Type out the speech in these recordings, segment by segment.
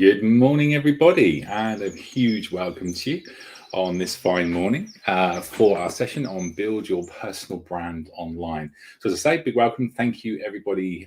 Good morning, everybody, and a huge welcome to you on this fine morning for our session on Build Your Personal Brand Online. So, as I say, big welcome. Thank you, everybody,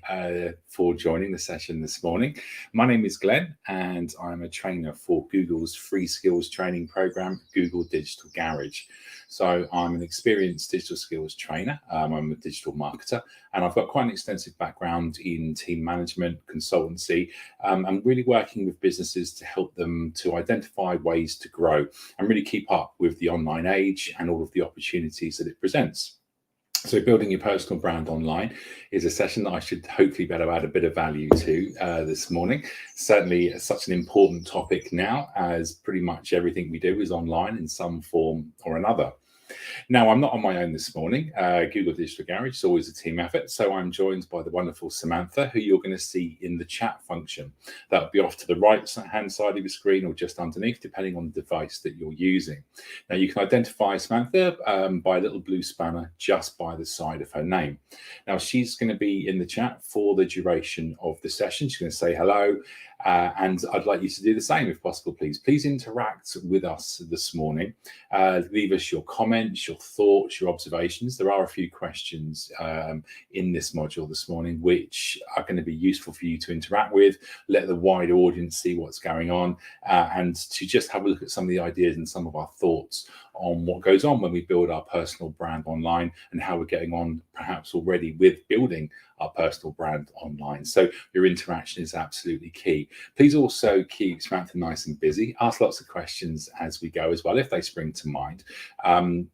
for joining the session this morning. My name is Glenn, and I'm a trainer for Google's free skills training program, Google Digital Garage. So I'm an experienced digital skills trainer. I'm a digital marketer, and I've got quite an extensive background in team management, consultancy, and really working with businesses to help them to identify ways to grow and really keep up with the online age and all of the opportunities that it presents. So building your personal brand online is a session that I should hopefully be able to add a bit of value to this morning. Certainly such an important topic now, as pretty much everything we do is online in some form or another. Now, I'm not on my own this morning. Google Digital Garage is always a team effort. So I'm joined by the wonderful Samantha, who you're going to see in the chat function. That'll be off to the right-hand side of your screen or just underneath, depending on the device that you're using. Now, you can identify Samantha by a little blue spanner just by the side of her name. Now, she's going to be in the chat for the duration of the session. She's going to say hello. And I'd like you to do the same if possible, please. Please interact with us this morning. Leave us your comments, your thoughts, your observations. There are a few questions in this module this morning which are going to be useful for you to interact with, let the wider audience see what's going on, and to just have a look at some of the ideas and some of our thoughts on what goes on when we build our personal brand online and how we're getting on perhaps already with building our personal brand online. So your interaction is absolutely key. Please also keep Samantha nice and busy. Ask lots of questions as we go as well, if they spring to mind.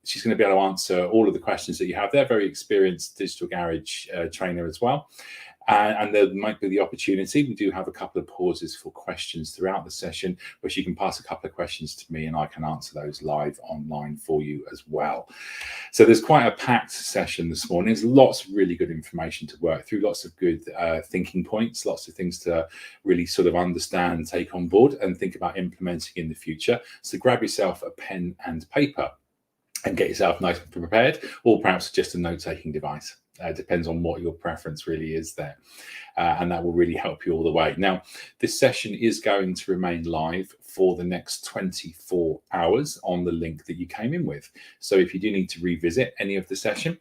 She's going to be able to answer all of the questions that you have. They're very experienced Digital Garage trainer as well. And there might be the opportunity. We do have a couple of pauses for questions throughout the session, where you can pass a couple of questions to me and I can answer those live online for you as well. So there's quite a packed session this morning. There's lots of really good information to work through, lots of good thinking points, lots of things to really sort of understand, take on board and think about implementing in the future. So grab yourself a pen and paper and get yourself nice and prepared, or perhaps just a note-taking device. Depends on what your preference really is there. And that will really help you all the way. Now, this session is going to remain live for the next 24 hours on the link that you came in with. So if you do need to revisit any of the session,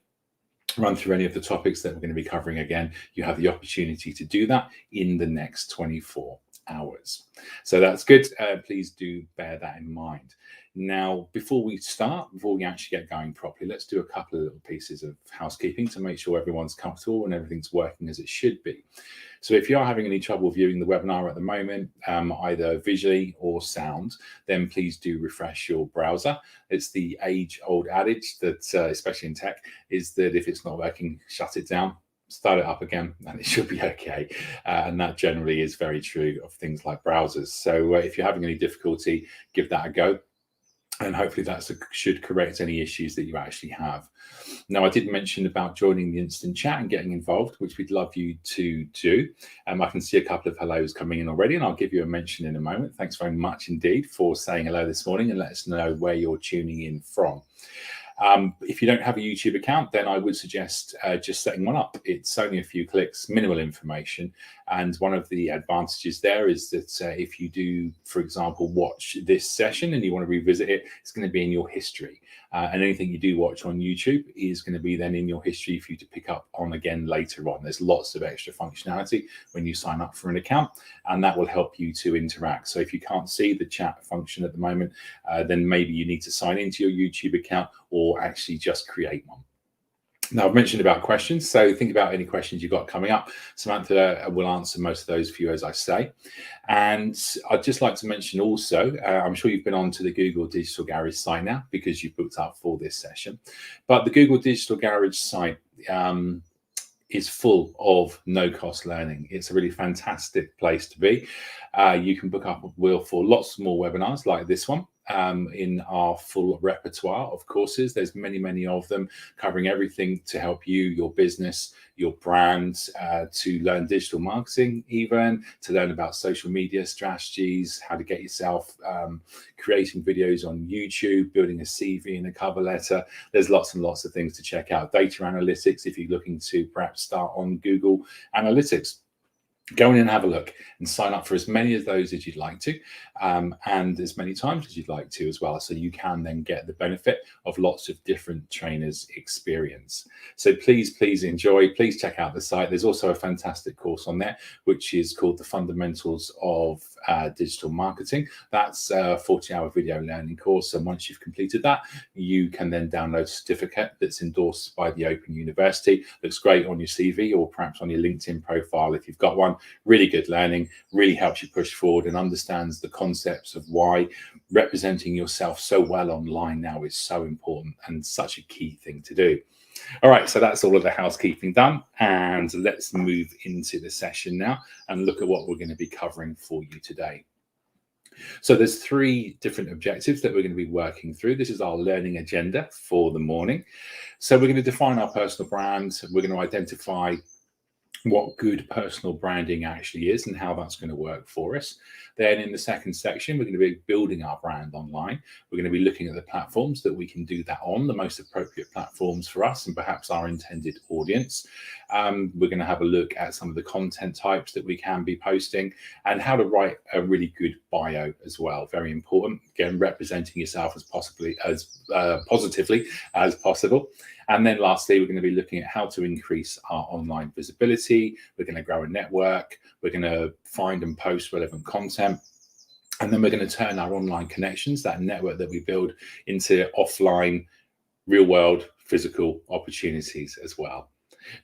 run through any of the topics that we're going to be covering again, you have the opportunity to do that in the next 24 hours. So that's good. Please do bear that in mind. Now, before we actually get going properly, let's do a couple of little pieces of housekeeping to make sure everyone's comfortable and everything's working as it should be. So if you are having any trouble viewing the webinar at the moment, either visually or sound, then please do refresh your browser. It's the age-old adage that, especially in tech, is that if it's not working, shut it down, start it up again, and it should be okay. And that generally is very true of things like browsers. So if you're having any difficulty, give that a go. And hopefully that should correct any issues that you actually have. Now, I did mention about joining the instant chat and getting involved, which we'd love you to do. I can see a couple of hellos coming in already, and I'll give you a mention in a moment. Thanks very much indeed for saying hello this morning and let us know where you're tuning in from. If you don't have a YouTube account, then I would suggest just setting one up. It's only a few clicks, minimal information. And one of the advantages there is that if you do, for example, watch this session and you want to revisit it, it's going to be in your history. And anything you do watch on YouTube is going to be then in your history for you to pick up on again later on. There's lots of extra functionality when you sign up for an account, and that will help you to interact. So if you can't see the chat function at the moment, then maybe you need to sign into your YouTube account or actually just create one. Now, I've mentioned about questions, so think about any questions you've got coming up. Samantha will answer most of those for you, as I say. And I'd just like to mention also, I'm sure you've been on to the Google Digital Garage site now because you've booked up for this session. But the Google Digital Garage site is full of no-cost learning. It's a really fantastic place to be. You can book up for lots more webinars like this one. In our full repertoire of courses. There's many of them covering everything to help you, your business, your brand, to learn digital marketing, even to learn about social media strategies, how to get yourself creating videos on YouTube, building a CV and a cover letter. There's lots and lots of things to check out. Data analytics, if you're looking to perhaps start on Google Analytics. Go in and have a look and sign up for as many of those as you'd like to, and as many times as you'd like to as well. So you can then get the benefit of lots of different trainers' experience. So please enjoy. Please check out the site. There's also a fantastic course on there, which is called The Fundamentals of Digital Marketing. That's a 40-hour video learning course. And once you've completed that, you can then download a certificate that's endorsed by the Open University. Looks great on your CV or perhaps on your LinkedIn profile if you've got one. Really good learning, really helps you push forward and understands the concepts of why representing yourself so well online now is so important and such a key thing to do. All right, so that's all of the housekeeping done, and let's move into the session now and look at what we're going to be covering for you today. So there's 3 different objectives that we're going to be working through. This is our learning agenda for the morning. So we're going to define our personal brand. We're going to identify what good personal branding actually is and how that's going to work for us. Then in the second section, we're going to be building our brand online. We're going to be looking at the platforms that we can do that on, the most appropriate platforms for us and perhaps our intended audience. We're going to have a look at some of the content types that we can be posting and how to write a really good bio as well. Very important. Again, representing yourself as positively as possible. And then lastly, we're going to be looking at how to increase our online visibility. We're going to grow a network. We're going to find and post relevant content. And then we're going to turn our online connections, that network that we build, into offline, real world, physical opportunities as well.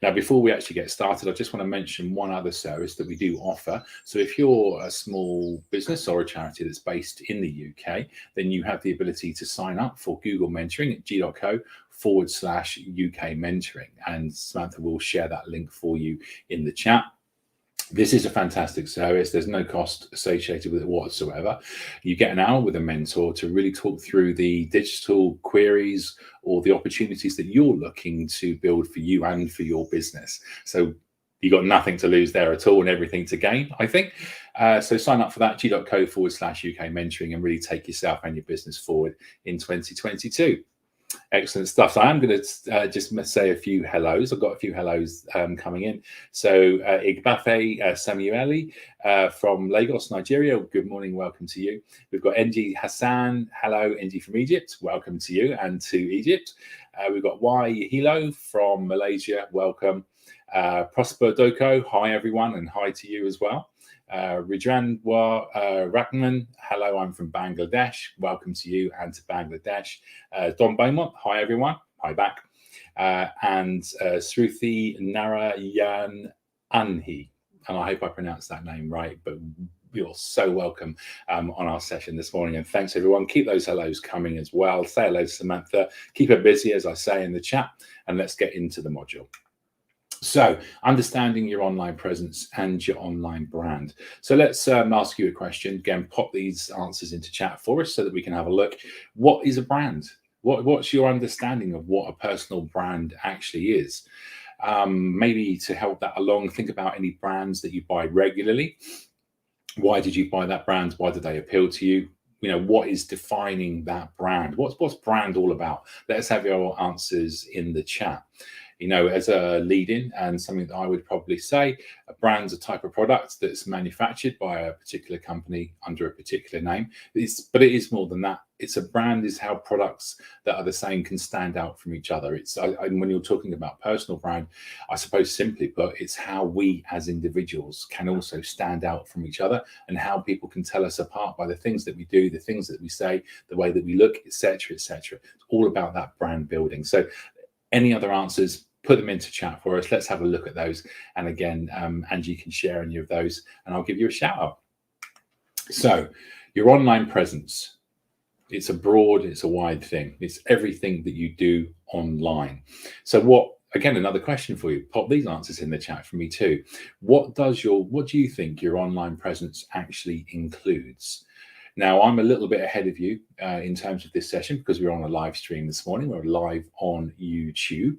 Now, before we actually get started, I just want to mention one other service that we do offer. So if you're a small business or a charity that's based in the UK, then you have the ability to sign up for Google Mentoring at g.co/UK mentoring. And Samantha will share that link for you in the chat. This is a fantastic service. There's no cost associated with it whatsoever. You get an hour with a mentor to really talk through the digital queries or the opportunities that you're looking to build for you and for your business. So you got nothing to lose there at all and everything to gain, I think. So sign up for that, g.co/UK mentoring, and really take yourself and your business forward in 2022. Excellent stuff. So I'm going to just say a few hellos. I've got a few hellos coming in. So Igbafe Samueli from Lagos, Nigeria. Good morning. Welcome to you. We've got NG Hassan. Hello, NG from Egypt. Welcome to you and to Egypt. We've got Y Hilo from Malaysia. Welcome. Prosper Doko. Hi, everyone. And hi to you as well. Rijandwa Rahman, hello, I'm from Bangladesh. Welcome to you and to Bangladesh. Don Beaumont, hi everyone, hi back. And Sruthi Narayan Anhi, and I hope I pronounced that name right, but you're so welcome on our session this morning. And thanks everyone. Keep those hellos coming as well. Say hello to Samantha. Keep her busy, as I say in the chat, and let's get into the module. So understanding your online presence and your online brand. So let's ask you a question. Again, pop these answers into chat for us so that we can have a look. What is a brand? What's your understanding of what a personal brand actually is? Maybe to help that along, think about any brands that you buy regularly. Why did you buy that brand? Why did they appeal to you? You know, what is defining that brand? What's brand all about? Let's have your answers in the chat. You know, as a lead-in and something that I would probably say, a brand's a type of product that's manufactured by a particular company under a particular name. But it is more than that. It's a brand is how products that are the same can stand out from each other. And when you're talking about personal brand, I suppose simply put, it's how we as individuals can also stand out from each other and how people can tell us apart by the things that we do, the things that we say, the way that we look, etc., etc. It's all about that brand building. So any other answers, put them into chat for us. Let's have a look at those. And again, Angie can share any of those and I'll give you a shout out. So your online presence, it's a wide thing. It's everything that you do online. So again, another question for you. Pop these answers in the chat for me too. What do you think your online presence actually includes? Now, I'm a little bit ahead of you in terms of this session because we're on a live stream this morning. We're live on YouTube.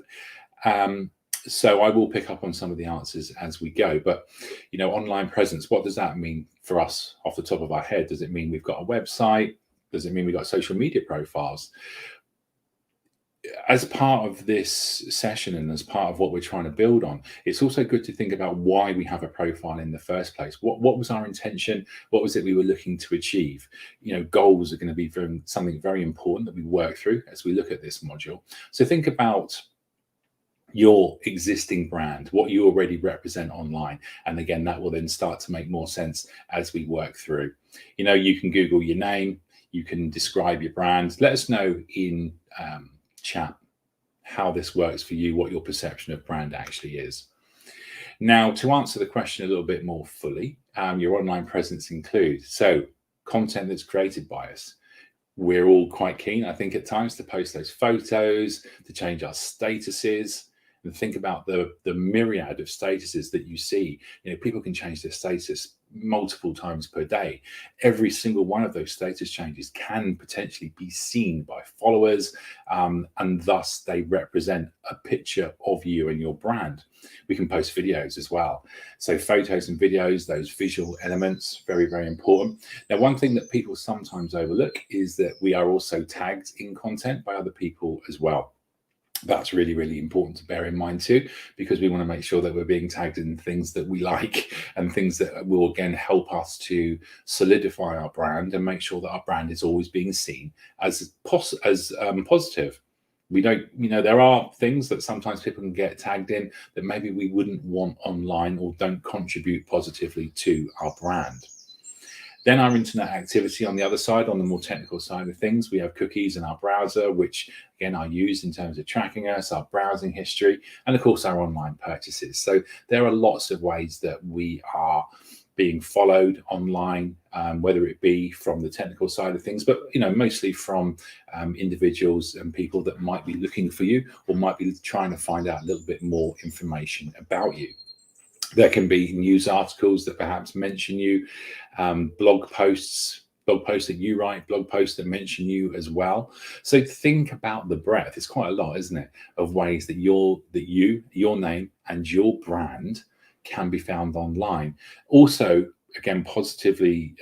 So I will pick up on some of the answers as we go. But, you know, online presence, what does that mean for us off the top of our head? Does it mean we've got a website? Does it mean we've got social media profiles? as part of this session and as part of what we're trying to build on, it's also good to think about why we have a profile in the first place. What was our intention? What was it we were looking to achieve? Goals are going to be something very important that we work through as we look at this module. So think about your existing brand, what you already represent online. And again, that will then start to make more sense as we work through. You can Google your name, you can describe your brand. Let us know in chat how this works for you, what your perception of brand actually is. Now, to answer the question a little bit more fully, your online presence includes content that's created by us. We're all quite keen, I think, at times to post those photos, to change our statuses, and think about the myriad of statuses that you see. People can change their status multiple times per day. Every single one of those status changes can potentially be seen by followers, and thus they represent a picture of you and your brand. We can post videos as well. So photos and videos, those visual elements, very, very important. Now, one thing that people sometimes overlook is that we are also tagged in content by other people as well. That's really, really important to bear in mind too, because we want to make sure that we're being tagged in things that we like and things that will again help us to solidify our brand and make sure that our brand is always being seen as positive. We don't, there are things that sometimes people can get tagged in that maybe we wouldn't want online or don't contribute positively to our brand. Then our internet activity on the other side, on the more technical side of things, we have cookies in our browser, which again are used in terms of tracking us, our browsing history, and of course our online purchases. So there are lots of ways that we are being followed online, whether it be from the technical side of things, but mostly from individuals and people that might be looking for you or might be trying to find out a little bit more information about you. There can be news articles that perhaps mention you, blog posts that you write, blog posts that mention you as well. So think about the breadth. It's quite a lot, isn't it, of ways that your name and your brand can be found online. Also, again, positively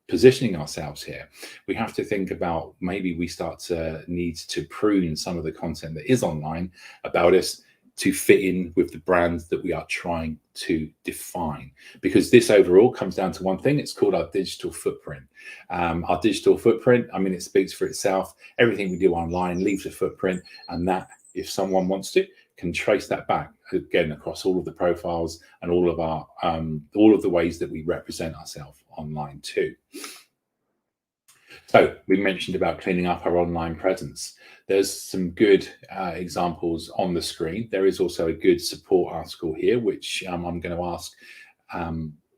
positioning ourselves here, we have to think about maybe we start to need to prune some of the content that is online about us to fit in with the brands that we are trying to define, because this overall comes down to one thing. It's called our digital footprint. Our digital footprint, I mean, it speaks for itself. Everything we do online leaves a footprint, and that, if someone wants to, can trace that back again across all of the profiles and all of our all of the ways that we represent ourselves online too. So we mentioned about cleaning up our online presence. There's some good examples on the screen. There is also a good support article here, which I'm going to ask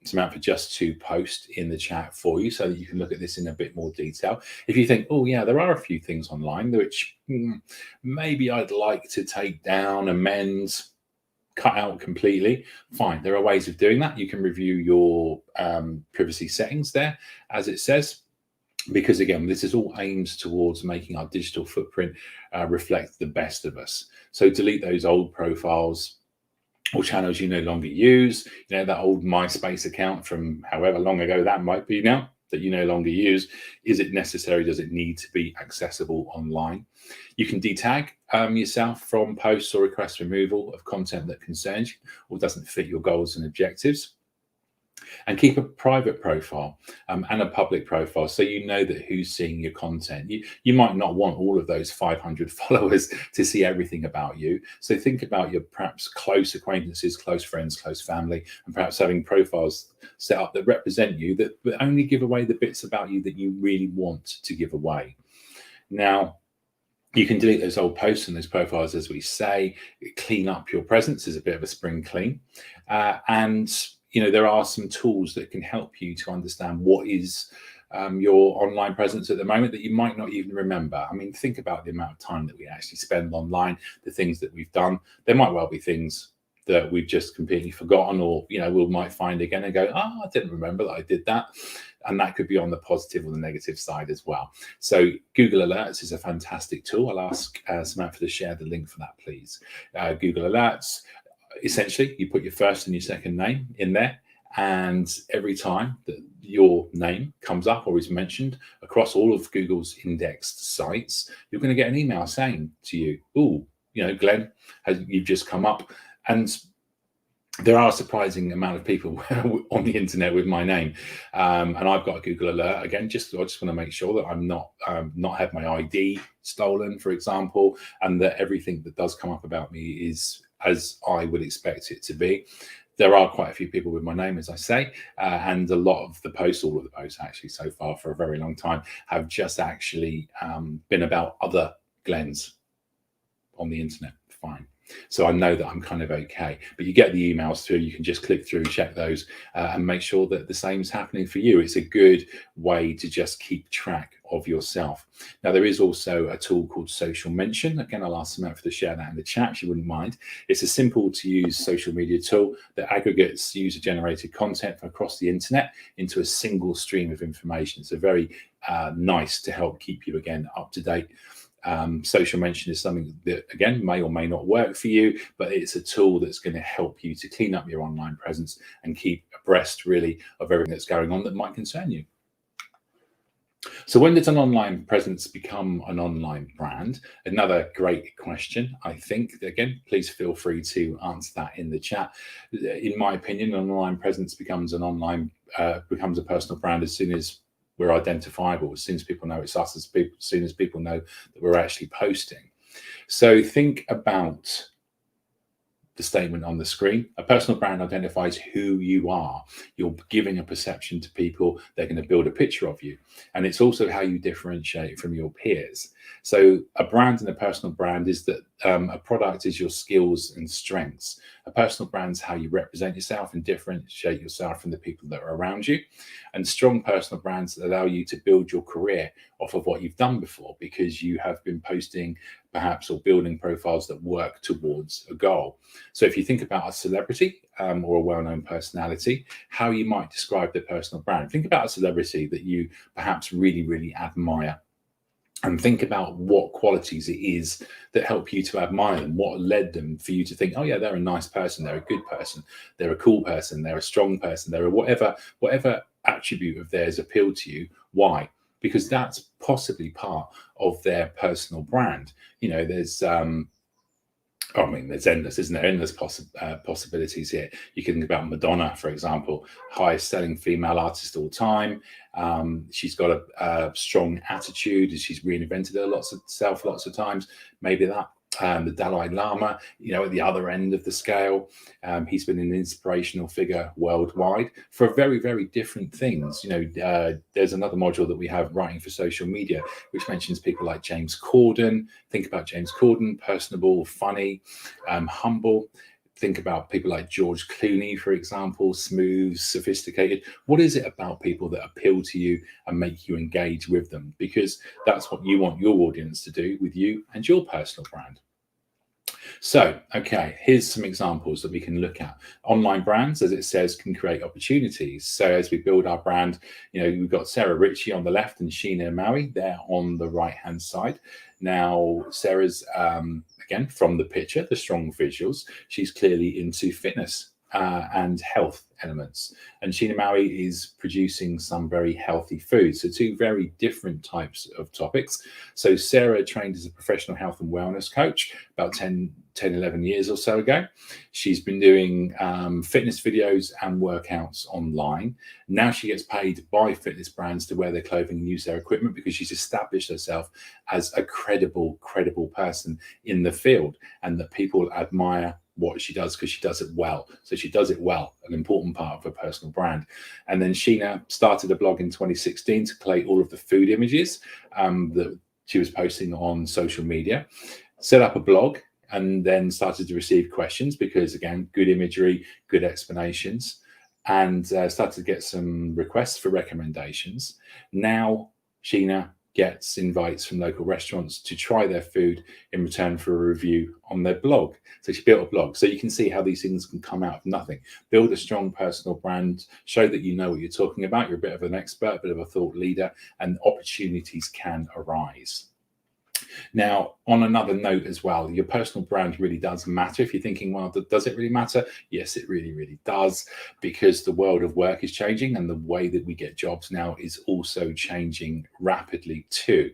Samantha just to post in the chat for you so that you can look at this in a bit more detail. If you think, oh yeah, there are a few things online which maybe I'd like to take down, amend, cut out completely, fine. There are ways of doing that. You can review your privacy settings there, as it says, because again, this is all aimed towards making our digital footprint reflect the best of us. So delete those old profiles or channels you no longer use, that old MySpace account from however long ago that might be now that you no longer use. Is it necessary? Does it need to be accessible online? You can detag yourself from posts or request removal of content that concerns you or doesn't fit your goals and objectives. And keep a private profile and a public profile, so you know that who's seeing your content. You might not want all of those 500 followers to see everything about you. So think about your perhaps close acquaintances, close friends, close family, and perhaps having profiles set up that represent you, that only give away the bits about you that you really want to give away. Now, you can delete those old posts and those profiles, as we say. Clean up your presence is a bit of a spring clean. And there are some tools that can help you to understand what is your online presence at the moment that you might not even remember. I mean, think about the amount of time that we actually spend online, the things that we've done. There might well be things that we've just completely forgotten, or, we might find again and go, oh, I didn't remember that I did that. And that could be on the positive or the negative side as well. So Google Alerts is a fantastic tool. I'll ask Samantha to share the link for that, please. Google Alerts. Essentially, you put your first and your second name in there, and every time that your name comes up or is mentioned across all of Google's indexed sites, you're going to get an email saying to you, "Oh, Glenn, you've just come up." And there are a surprising amount of people on the internet with my name, and I've got a Google alert. Again, I just want to make sure that I'm not had my ID stolen, for example, and that everything that does come up about me is as I would expect it to be. There are quite a few people with my name, as I say, and a lot of the posts, all of the posts actually so far for a very long time, have just actually been about other Glens on the internet. Fine. So I know that I'm kind of okay, but you get the emails through, you can just click through, check those, and make sure that the same is happening for you. It's a good way to just keep track of yourself. Now, there is also a tool called Social Mention. Again, I'll ask Samantha to share that in the chat if you wouldn't mind. It's a simple to use social media tool that aggregates user generated content from across the internet into a single stream of information. So very nice to help keep you, again, up to date. Social Mention is something that, again, may or may not work for you, but it's a tool that's going to help you to clean up your online presence and keep abreast, really, of everything that's going on that might concern you. So when does an online presence become an online brand? Another great question, I think. Again, please feel free to answer that in the chat. In my opinion, an online presence becomes a personal brand as soon as we're identifiable, as soon as people know it's us, as soon as people know that we're actually posting. So think about the statement on the screen. A personal brand identifies who you are. You're giving a perception to people. They're going to build a picture of you. And it's also how you differentiate from your peers. So a brand and a personal brand is that a product is your skills and strengths. A personal brand is how you represent yourself and differentiate yourself from the people that are around you. And strong personal brands allow you to build your career off of what you've done before, because you have been posting perhaps or building profiles that work towards a goal. So if you think about a celebrity or a well-known personality, how you might describe their personal brand. Think about a celebrity that you perhaps really, really admire, and think about what qualities it is that help you to admire them, what led them for you to think, oh yeah, they're a nice person, they're a good person, they're a cool person, they're a strong person, they're a whatever attribute of theirs appealed to you. Why? Because that's possibly part of their personal brand. There's there's endless, isn't there? Endless possibilities here. You can think about Madonna, for example, highest selling female artist of all time. She's got a strong attitude. She's reinvented herself lots of times. Maybe that. The Dalai Lama, at the other end of the scale, he's been an inspirational figure worldwide for very, very different things. There's another module that we have, writing for social media, which mentions people like James Corden. Think about James Corden: personable, funny, humble. Think about people like George Clooney, for example: smooth, sophisticated. What is it about people that appeal to you and make you engage with them? Because that's what you want your audience to do with you and your personal brand. So, okay, here's some examples that we can look at. Online brands, as it says, can create opportunities. So as we build our brand, we've got Sarah Ritchie on the left and Sheena Maui there on the right-hand side. Now, Sarah's, again, from the picture, the strong visuals, she's clearly into fitness and health elements. And Sheena Maui is producing some very healthy food. So two very different types of topics. So Sarah trained as a professional health and wellness coach about 11 years or so ago. She's been doing fitness videos and workouts online. Now she gets paid by fitness brands to wear their clothing and use their equipment because she's established herself as a credible person in the field, and that people admire what she does because she does it well. So she does it well, an important part of her personal brand. And then Sheena started a blog in 2016 to collate all of the food images that she was posting on social media, set up a blog, and then started to receive questions because, again, good imagery, good explanations, and started to get some requests for recommendations. Now Sheena gets invites from local restaurants to try their food in return for a review on their blog. So she built a blog. So you can see how these things can come out of nothing. Build a strong personal brand, show that you know what you're talking about. You're a bit of an expert, a bit of a thought leader, and opportunities can arise. Now, on another note as well, your personal brand really does matter. If you're thinking, well, does it really matter? Yes, it really, really does, because the world of work is changing and the way that we get jobs now is also changing rapidly too.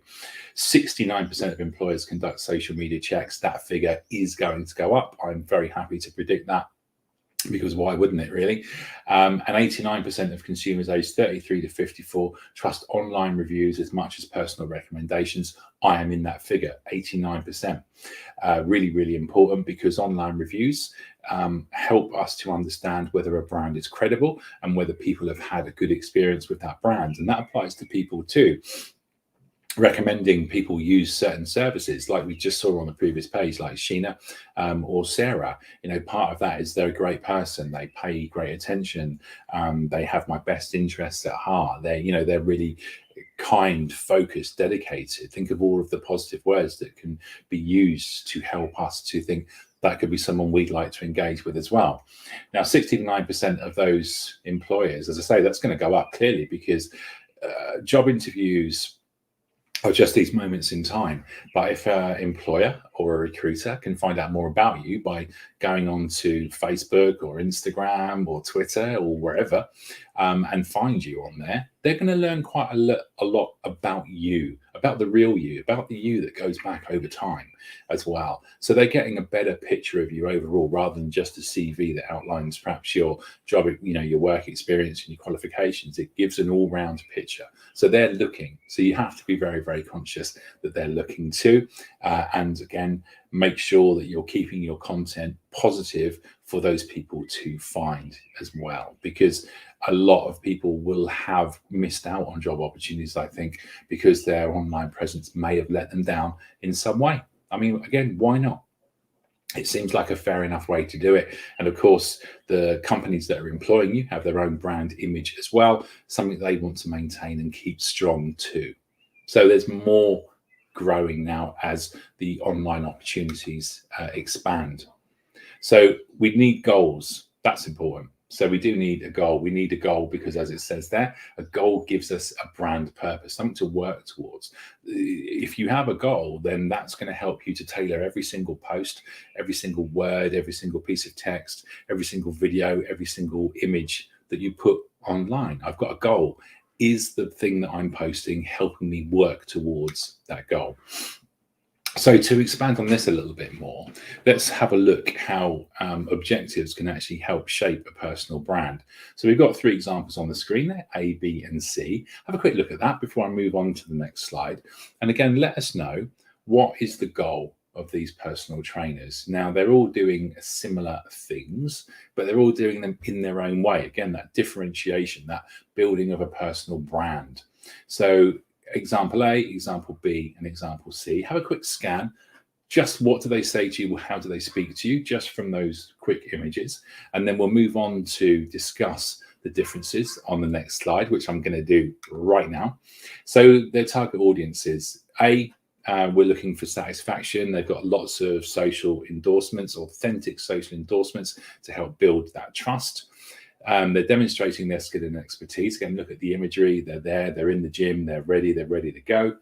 69% of employers conduct social media checks. That figure is going to go up. I'm very happy to predict that, because why wouldn't it really? And 89% of consumers aged 33 to 54 trust online reviews as much as personal recommendations. I am in that figure, 89%. Really, really important, because online reviews help us to understand whether a brand is credible and whether people have had a good experience with that brand. And that applies to people too. Recommending people use certain services, like we just saw on the previous page, like Sheena or Sarah. Part of that is they're a great person. They pay great attention. They have my best interests at heart. They're really kind, focused, dedicated. Think of all of the positive words that can be used to help us to think that could be someone we'd like to engage with as well. Now, 69% of those employers, as I say, that's going to go up clearly, because job interviews are just these moments in time. But if an employer or a recruiter can find out more about you by going on to Facebook or Instagram or Twitter or wherever, and find you on there, they're going to learn quite a lot about you, about the real you, about the you that goes back over time as well. So they're getting a better picture of you overall, rather than just a CV that outlines perhaps your job, your work experience and your qualifications. It gives an all-round picture. So they're looking. So you have to be very, very conscious that they're looking too. And again, make sure that you're keeping your content positive for those people to find as well, because a lot of people will have missed out on job opportunities, I think, because their online presence may have let them down in some way. I mean, again, why not? It seems like a fair enough way to do it. And of course, the companies that are employing you have their own brand image as well, something they want to maintain and keep strong too. So there's more growing now as the online opportunities expand. So we need goals. That's important. So we do need a goal. We need a goal because, as it says there, a goal gives us a brand purpose, something to work towards. If you have a goal, then that's going to help you to tailor every single post, every single word, every single piece of text, every single video, every single image that you put online. I've got a goal. Is the thing that I'm posting helping me work towards that goal? So to expand on this a little bit more, let's have a look how objectives can actually help shape a personal brand. So we've got 3 examples on the screen there, A, B, and C. Have a quick look at that before I move on to the next slide. And again, let us know, what is the goal of these personal trainers? Now, they're all doing similar things, but they're all doing them in their own way. Again, that differentiation, that building of a personal brand. So example A, example B, and example C. Have a quick scan. Just what do they say to you? How do they speak to you? Just from those quick images. And then we'll move on to discuss the differences on the next slide, which I'm going to do right now. So their target audiences. A, we're looking for satisfaction. They've got lots of social endorsements, authentic social endorsements to help build that trust. They're demonstrating their skill and expertise. Again, look at the imagery. They're there, they're in the gym, they're ready to go.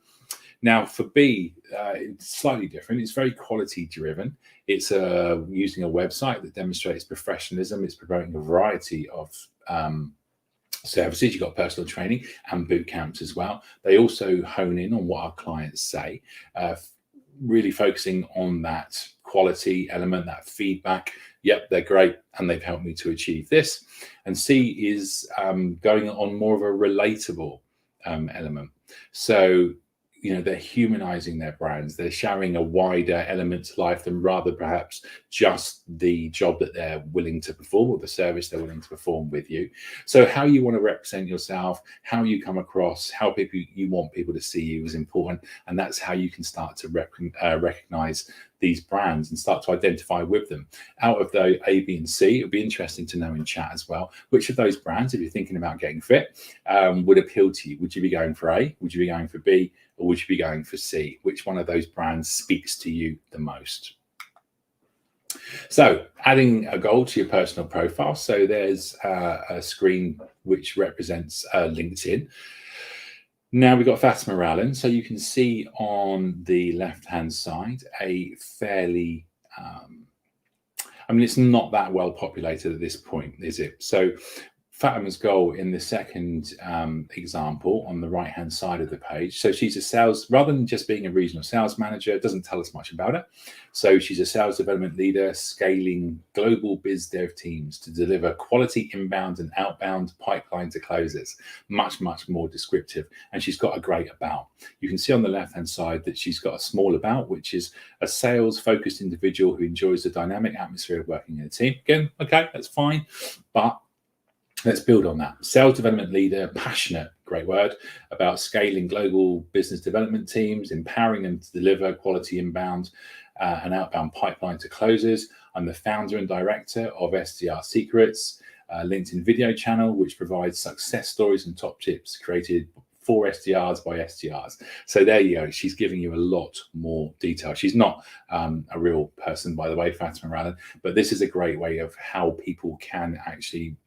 Now for B, it's slightly different. It's very quality driven. It's using a website that demonstrates professionalism. It's promoting a variety of services. You've got personal training and boot camps as well. They also hone in on what our clients say, really focusing on that quality element, that feedback. Yep, they're great and they've helped me to achieve this. And C is going on more of a relatable element. So, they're humanizing their brands. They're showing a wider element to life than rather perhaps just the job that they're willing to perform or the service they're willing to perform with you. So how you want to represent yourself, how you come across, how you want people to see you is important. And that's how you can start to recognize these brands and start to identify with them. Out of the A, B, and C, it would be interesting to know in chat as well, which of those brands, if you're thinking about getting fit, would appeal to you. Would you be going for A? Would you be going for B? Or would you be going for C? Which one of those brands speaks to you the most? So adding a goal to your personal profile. So there's a screen which represents LinkedIn. Now we've got Fatima Allen. So you can see on the left-hand side a fairly, it's not that well populated at this point, is it? So Fatima's goal in the second example on the right hand side of the page. So she's a sales, rather than just being a regional sales manager, it doesn't tell us much about her. So she's a sales development leader, scaling global biz dev teams to deliver quality inbound and outbound pipeline to closers. Much, much more descriptive. And she's got a great about. You can see on the left hand side that she's got a small about, which is a sales focused individual who enjoys the dynamic atmosphere of working in a team. Again, okay, that's fine. But let's build on that. Sales development leader, passionate, great word, about scaling global business development teams, empowering them to deliver quality inbound and outbound pipeline to closers. I'm the founder and director of SDR Secrets, LinkedIn video channel, which provides success stories and top tips created for SDRs by SDRs. So there you go. She's giving you a lot more detail. She's not a real person, by the way, Fatima Allen, but this is a great way of how people can actually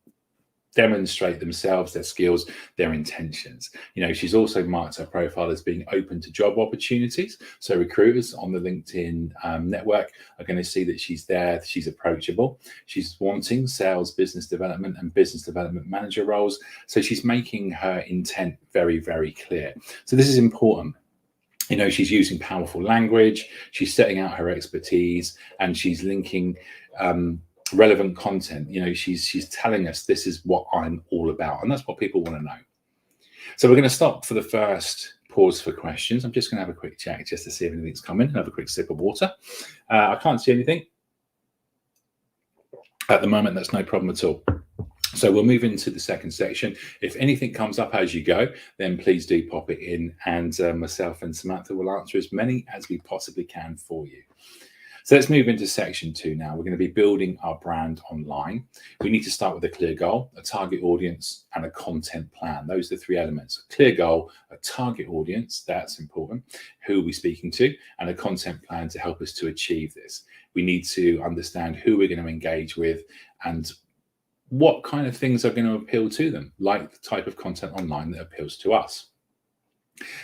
demonstrate themselves, their skills, their intentions. She's also marked her profile as being open to job opportunities. So recruiters on the LinkedIn network are going to see that she's there, she's approachable. She's wanting sales, business development and business development manager roles. So she's making her intent very, very clear. So this is important. She's using powerful language, she's setting out her expertise, and she's linking relevant content. She's telling us this is what I'm all about, and that's what people want to know. So we're going to stop for the first pause for questions. I'm just going to have a quick check just to see if anything's come in. Have a quick sip of water. I can't see anything at the moment. That's no problem at all. So we'll move into the second section. If anything comes up as you go, then please do pop it in, and myself and Samantha will answer as many as we possibly can for you. So let's move into section 2 now. We're going to be building our brand online. We need to start with a clear goal, a target audience, and a content plan. Those are the 3 elements. A clear goal, a target audience, that's important, who are we speaking to, and a content plan to help us to achieve this. We need to understand who we're going to engage with and what kind of things are going to appeal to them, like the type of content online that appeals to us.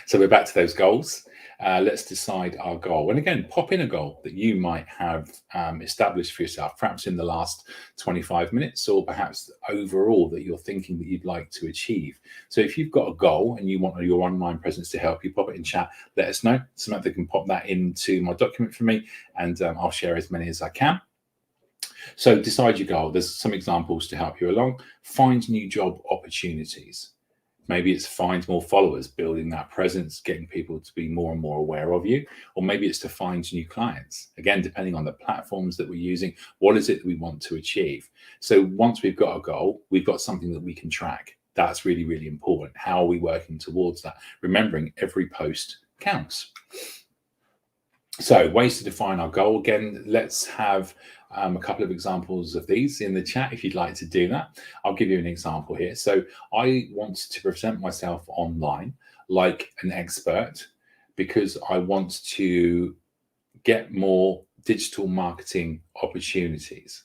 So we're back to those goals. Let's decide our goal. And again, pop in a goal that you might have established for yourself, perhaps in the last 25 minutes, or perhaps overall that you're thinking that you'd like to achieve. So if you've got a goal and you want your online presence to help you, pop it in chat, let us know. Samantha can pop that into my document for me, and I'll share as many as I can. So decide your goal. There's some examples to help you along. Find new job opportunities. Maybe it's find more followers, building that presence, getting people to be more and more aware of you. Or maybe it's to find new clients. Again, depending on the platforms that we're using, what is it that we want to achieve? So once we've got a goal, we've got something that we can track. That's really, really important. How are we working towards that? Remembering every post counts. So ways to define our goal. Again, let's have a couple of examples of these in the chat if you'd like to do that. I'll give you an example here. So I want to present myself online like an expert because I want to get more digital marketing opportunities.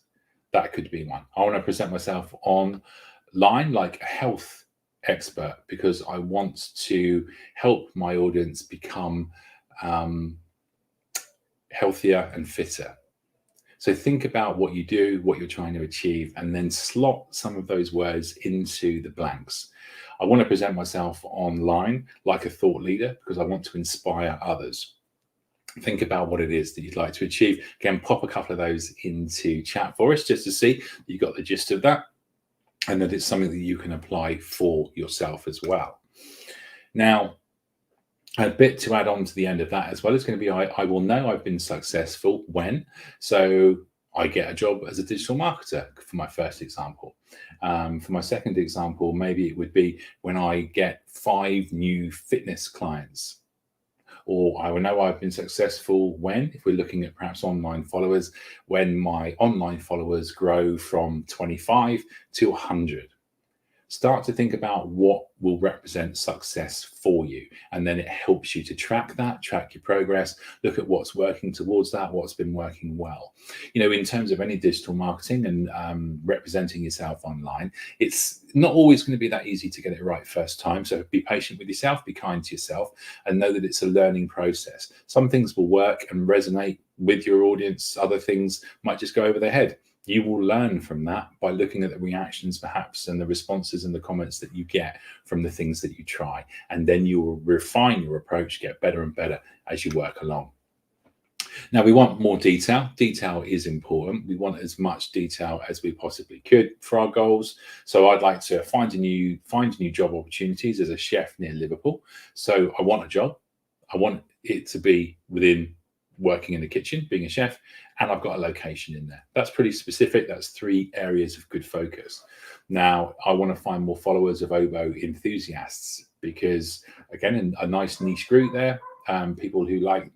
That could be one. I want to present myself online like a health expert because I want to help my audience become healthier and fitter. So think about what you do, what you're trying to achieve, and then slot some of those words into the blanks. I want to present myself online like a thought leader because I want to inspire others. Think about what it is that you'd like to achieve. Again, pop a couple of those into chat for us just to see you got the gist of that and that it's something that you can apply for yourself as well. Now, a bit to add on to the end of that as well is going to be I will know I've been successful when. So I get a job as a digital marketer for my first example. For my second example, maybe it would be when I get 5 new fitness clients. Or I will know I've been successful when, if we're looking at perhaps online followers, when my online followers grow from 25 to 100. Start to think about what will represent success for you. And then it helps you to track that, track your progress, look at what's working towards that, what's been working well. In terms of any digital marketing and representing yourself online, it's not always going to be that easy to get it right first time. So be patient with yourself, be kind to yourself, and know that it's a learning process. Some things will work and resonate with your audience. Other things might just go over their head. You will learn from that by looking at the reactions perhaps and the responses and the comments that you get from the things that you try. And then you will refine your approach, get better and better as you work along. Now, we want more detail. Detail is important. We want as much detail as we possibly could for our goals. So I'd like to find new job opportunities as a chef near Liverpool. So I want a job. I want it to be within working in the kitchen, being a chef, and I've got a location in there. That's pretty specific. That's 3 areas of good focus. Now, I want to find more followers of oboe enthusiasts because, again, a nice niche group there, people who like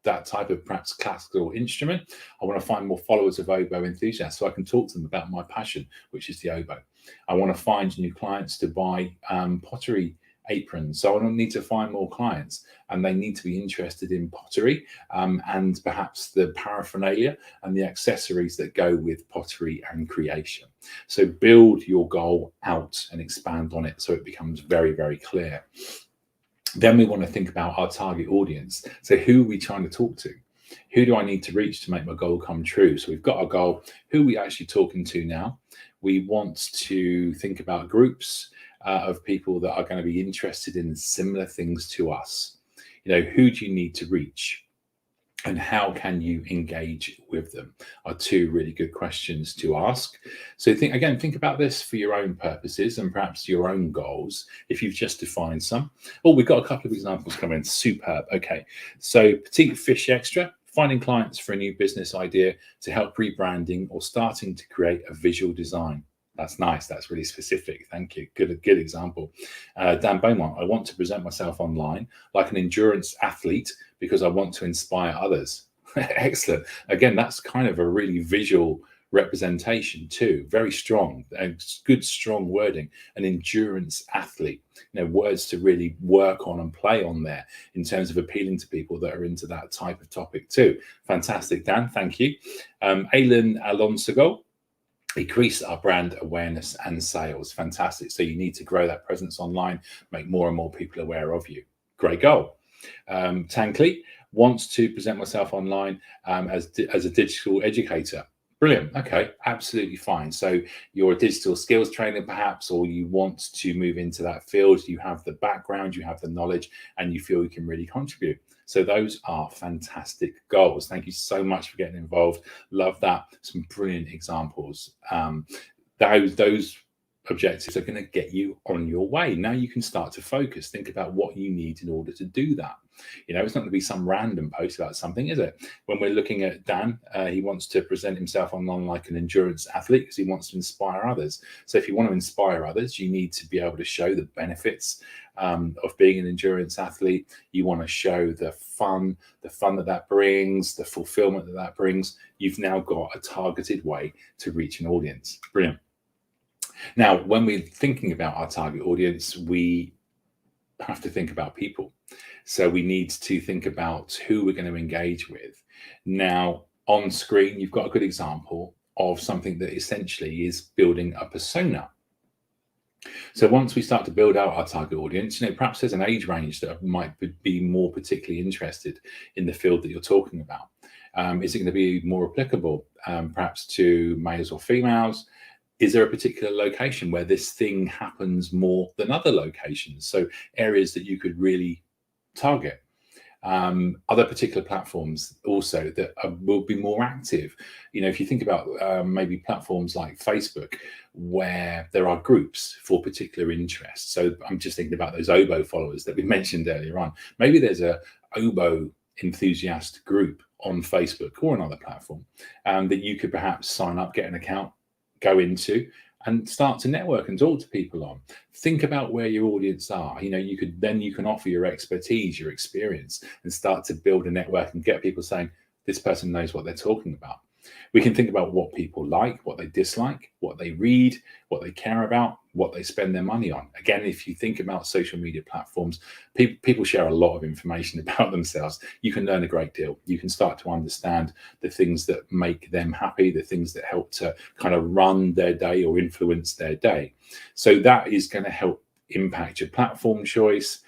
that type of perhaps classical instrument. I want to find more followers of oboe enthusiasts so I can talk to them about my passion, which is the oboe. I want to find new clients to buy pottery aprons. So I don't need to find more clients, and they need to be interested in pottery and perhaps the paraphernalia and the accessories that go with pottery and creation. So build your goal out and expand on it so it becomes very, very clear. Then we want to think about our target audience. So who are we trying to talk to? Who do I need to reach to make my goal come true? So we've got our goal. Who are we actually talking to now? We want to think about groups of people that are going to be interested in similar things to us. Who do you need to reach? And how can you engage with them are 2 really good questions to ask. So think about this for your own purposes and perhaps your own goals if you've just defined some. Oh, we've got a couple of examples coming. Superb. Okay. So Petite Fish Extra, finding clients for a new business idea to help rebranding or starting to create a visual design. That's nice. That's really specific. Thank you. Good example. Dan Beaumont, I want to present myself online like an endurance athlete because I want to inspire others. Excellent. Again, that's kind of a really visual representation too. Very strong, good, strong wording. An endurance athlete. Words to really work on and play on there in terms of appealing to people that are into that type of topic too. Fantastic, Dan. Thank you. Aileen Alonso. Increase our brand awareness and sales. Fantastic. So you need to grow that presence online, make more and more people aware of you. Great goal. Tankly wants to present myself online as a digital educator. Brilliant. Okay, absolutely fine. So you're a digital skills trainer perhaps, or you want to move into that field. You have the background, you have the knowledge, and you feel you can really contribute. So those are fantastic goals. Thank you so much for getting involved. Love that. Some brilliant examples. Those objectives are going to get you on your way. Now you can start to focus. Think about what you need in order to do that. It's not going to be some random post about something, is it? When we're looking at Dan, he wants to present himself online like an endurance athlete because he wants to inspire others. So if you want to inspire others, you need to be able to show the benefits of being an endurance athlete. You want to show the fun that brings, the fulfillment that brings. You've now got a targeted way to reach an audience. Brilliant. Now, when we're thinking about our target audience, we have to think about people. So we need to think about who we're going to engage with. Now, on screen, you've got a good example of something that essentially is building a persona. So once we start to build out our target audience, perhaps there's an age range that might be more particularly interested in the field that you're talking about. Is it going to be more applicable, perhaps to males or females? Is there a particular location where this thing happens more than other locations? So areas that you could really target. Other particular platforms also that will be more active. If you think about maybe platforms like Facebook, where there are groups for particular interests. So I'm just thinking about those oboe followers that we mentioned earlier on. Maybe there's a oboe enthusiast group on Facebook or another platform that you could perhaps sign up, get an account, go into and start to network and talk to people on. Think about where your audience are. You can offer your expertise, your experience, and start to build a network and get people saying, this person knows what they're talking about. We can think about what people like, what they dislike, what they read, what they care about, what they spend their money on. Again, if you think about social media platforms, people share a lot of information about themselves. You can learn a great deal. You can start to understand the things that make them happy, the things that help to kind of run their day or influence their day. So that is going to help impact your platform choice.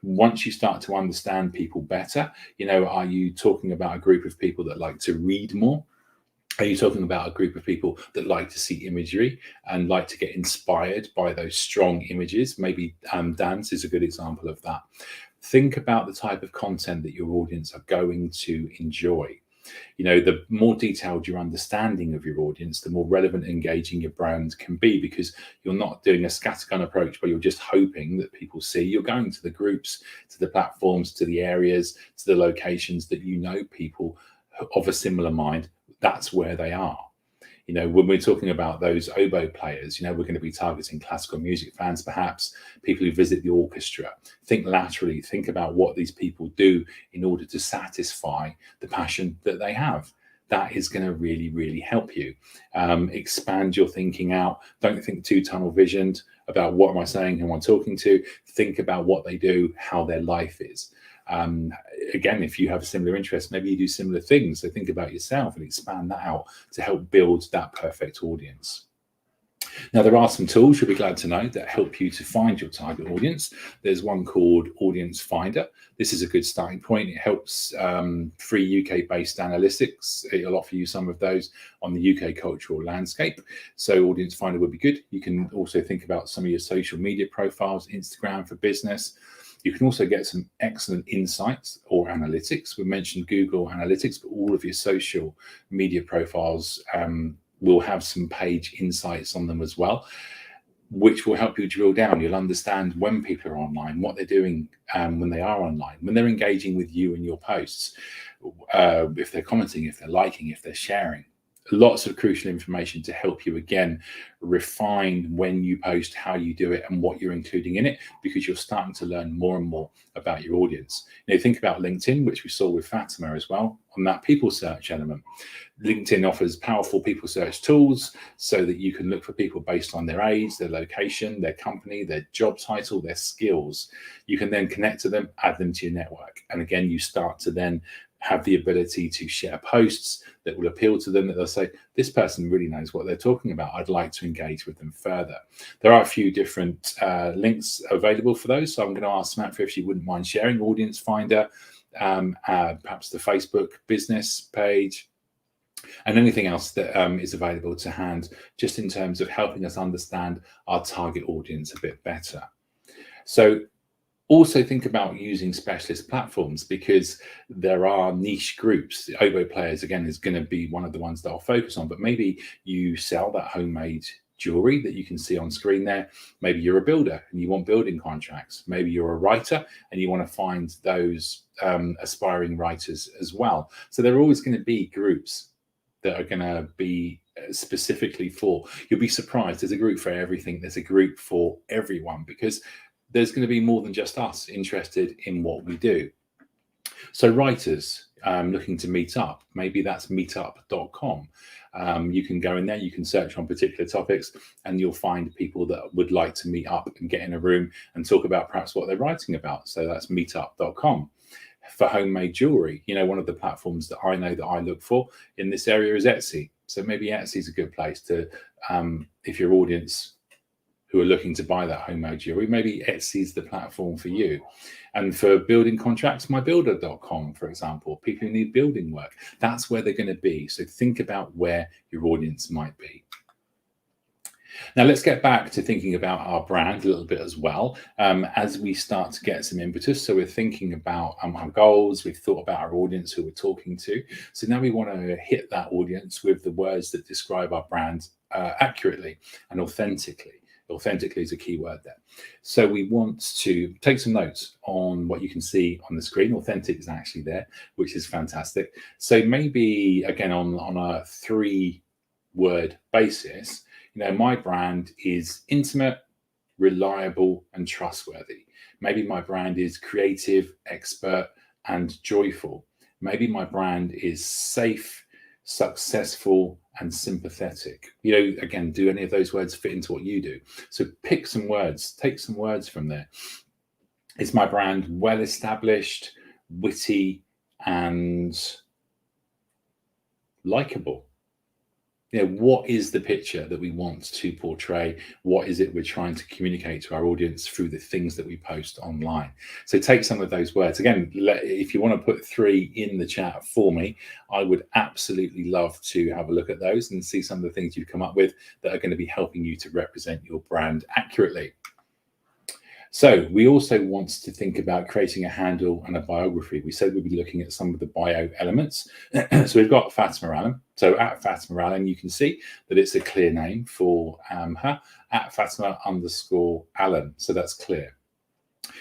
Once you start to understand people better, are you talking about a group of people that like to read more? Are you talking about a group of people that like to see imagery and like to get inspired by those strong images? Maybe dance is a good example of that. Think about the type of content that your audience are going to enjoy. The more detailed your understanding of your audience, the more relevant and engaging your brand can be, because you're not doing a scattergun approach where you're just hoping that people see. You're going to the groups, to the platforms, to the areas, to the locations that people of a similar mind. That's where they are. When we're talking about those oboe players, we're going to be targeting classical music fans, perhaps people who visit the orchestra. Think laterally, think about what these people do in order to satisfy the passion that they have. That is going to really, really help you. Expand your thinking out. Don't think too tunnel visioned about what am I saying, who am I talking to. Think about what they do, how their life is. Again, if you have similar interests, maybe you do similar things. So think about yourself and expand that out to help build that perfect audience. Now, there are some tools, you'll be glad to know, that help you to find your target audience. There's one called Audience Finder. This is a good starting point. It helps free UK-based analytics. It'll offer you some of those on the UK cultural landscape. So Audience Finder would be good. You can also think about some of your social media profiles, Instagram for business. You can also get some excellent insights or analytics. We mentioned Google Analytics, but all of your social media profiles will have some page insights on them as well, which will help you drill down. You'll understand when people are online, what they're doing when they are online, when they're engaging with you and your posts, if they're commenting, if they're liking, if they're sharing. Lots of crucial information to help you, again, refine when you post, how you do it, and what you're including in it, because you're starting to learn more and more about your audience. Think about LinkedIn, which we saw with Fatima as well, on that people search element. LinkedIn offers powerful people search tools so that you can look for people based on their age, their location, their company, their job title, their skills. You can then connect to them, add them to your network. And again, you start to then have the ability to share posts that will appeal to them, that they'll say, this person really knows what they're talking about. I'd like to engage with them further. There are a few different links available for those. So I'm going to ask Samantha if she wouldn't mind sharing Audience Finder, perhaps the Facebook business page, and anything else that is available to hand, just in terms of helping us understand our target audience a bit better. So also think about using specialist platforms, because there are niche groups. The oboe players, again, is going to be one of the ones that I'll focus on, but maybe you sell that homemade jewelry that you can see on screen there. Maybe you're a builder and you want building contracts. Maybe you're a writer and you want to find those aspiring writers as well. So there are always going to be groups that are going to be specifically for. You'll be surprised. There's a group for everything. There's a group for everyone, because there's going to be more than just us interested in what we do. So writers looking to meet up, maybe that's meetup.com. You can go in there, you can search on particular topics, and you'll find people that would like to meet up and get in a room and talk about perhaps what they're writing about. So that's meetup.com. For homemade jewelry, one of the platforms that I know that I look for in this area is Etsy. So maybe Etsy is a good place to, if your audience who are looking to buy that homemade jewelry, maybe Etsy is the platform for you. And for building contracts, mybuilder.com, for example, people who need building work, that's where they're going to be. So think about where your audience might be. Now, let's get back to thinking about our brand a little bit as well, as we start to get some impetus. So we're thinking about our goals. We've thought about our audience who we're talking to. So now we want to hit that audience with the words that describe our brand accurately and authentically. Authentically is a key word there. So we want to take some notes on what you can see on the screen. Authentic is actually there, which is fantastic. So maybe, again, on a 3-word basis, my brand is intimate, reliable, and trustworthy. Maybe my brand is creative, expert, and joyful. Maybe my brand is safe, successful, and sympathetic. Again, do any of those words fit into what you do? So pick some words, take some words from there. Is my brand well established, witty, and likable? What is the picture that we want to portray? What is it we're trying to communicate to our audience through the things that we post online? So take some of those words. Again, if you want to put 3 in the chat for me, I would absolutely love to have a look at those and see some of the things you've come up with that are going to be helping you to represent your brand accurately. So we also want to think about creating a handle and a biography. We said we'd be looking at some of the bio elements. So we've got Fatima Allen. So at Fatima Allen, you can see that it's a clear name for her, at Fatima_Allen. So that's clear.